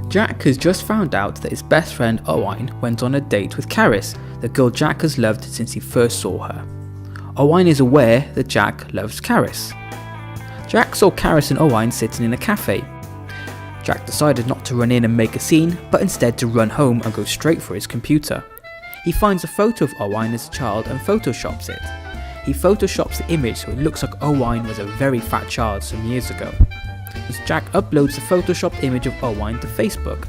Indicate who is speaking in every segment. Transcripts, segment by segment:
Speaker 1: Jac has just found out that his best friend Owain went on a date with Caris, the girl Jac has loved since he first saw her. Owain is aware that Jac loves Caris. Jac saw Caris and Owain sitting in a cafe. Jac decided not to run in and make a scene, but instead to run home and go straight for his computer. He finds a photo of Owain as a child and photoshops it. He photoshops the image so it looks like Owain was a very fat child some years ago. Jac uploads the photoshopped image of Owain to Facebook.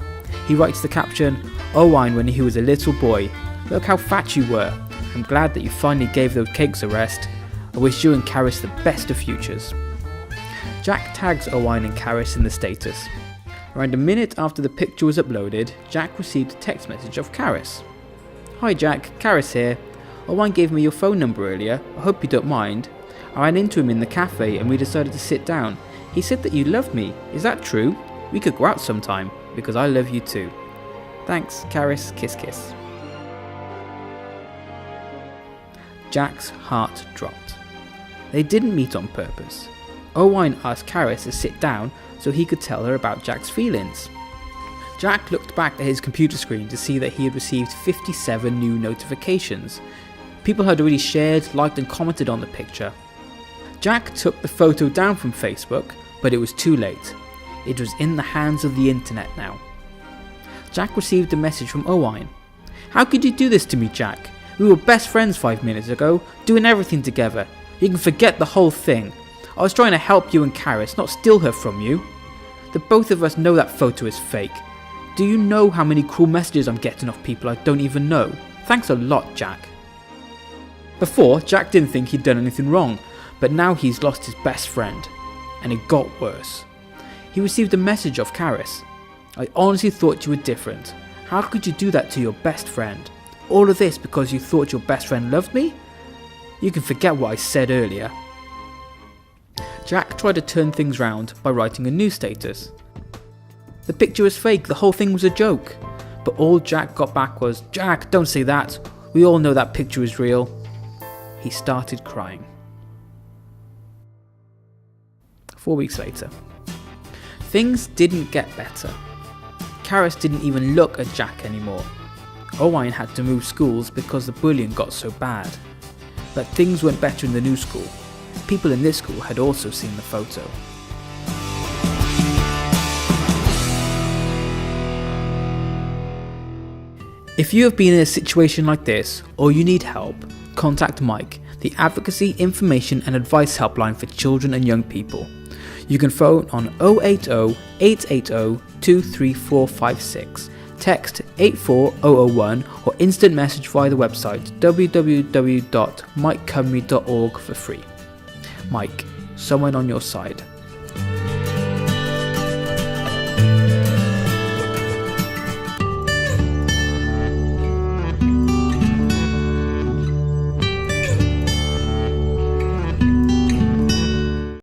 Speaker 1: He writes the caption, "Owain when he was a little boy, look how fat you were. I'm glad that you finally gave those cakes a rest. I wish you and Caris the best of futures." Jac tags Owain and Caris in the status. Around a minute after the picture was uploaded, Jac received a text message of Caris. "Hi Jac, Caris here. Owain gave me your phone number earlier, I hope you don't mind. I ran into him in the cafe and we decided to sit down. He said that you loved me, is that true? We could go out sometime, because I love you too. Thanks, Caris, kiss kiss." Jac's heart dropped. They didn't meet on purpose. Owain asked Caris to sit down so he could tell her about Jac's feelings. Jac looked back at his computer screen to see that he had received 57 new notifications. People had already shared, liked and commented on the picture. Jac took the photo down from Facebook, but it was too late. It was in the hands of the internet now. Jac received a message from Owain. "How could you do this to me, Jac? We were best friends 5 minutes ago, doing everything together. You can forget the whole thing. I was trying to help you and Caris, not steal her from you. The both of us know that photo is fake. Do you know how many cruel messages I'm getting off people I don't even know? Thanks a lot, Jac." Before, Jac didn't think he'd done anything wrong, but now he's lost his best friend. And it got worse. He received a message of Caris. "I honestly thought you were different. How could you do that to your best friend? All of this because you thought your best friend loved me? You can forget what I said earlier." Jac tried to turn things round by writing a new status. "The picture was fake, the whole thing was a joke." But all Jac got back was, "Jac, don't say that. We all know that picture is real." He started crying. 4 weeks later. Things didn't get better. Caris didn't even look at Jac anymore. Owain had to move schools because the bullying got so bad. But things went better in the new school. People in this school had also seen the photo. If you have been in a situation like this, or you need help, contact Mike, the Advocacy, Information and Advice Helpline for Children and Young People. You can phone on 080 880 23456, text 84001 or instant message via the website www.mikecumry.org for free. Mike, someone on your side.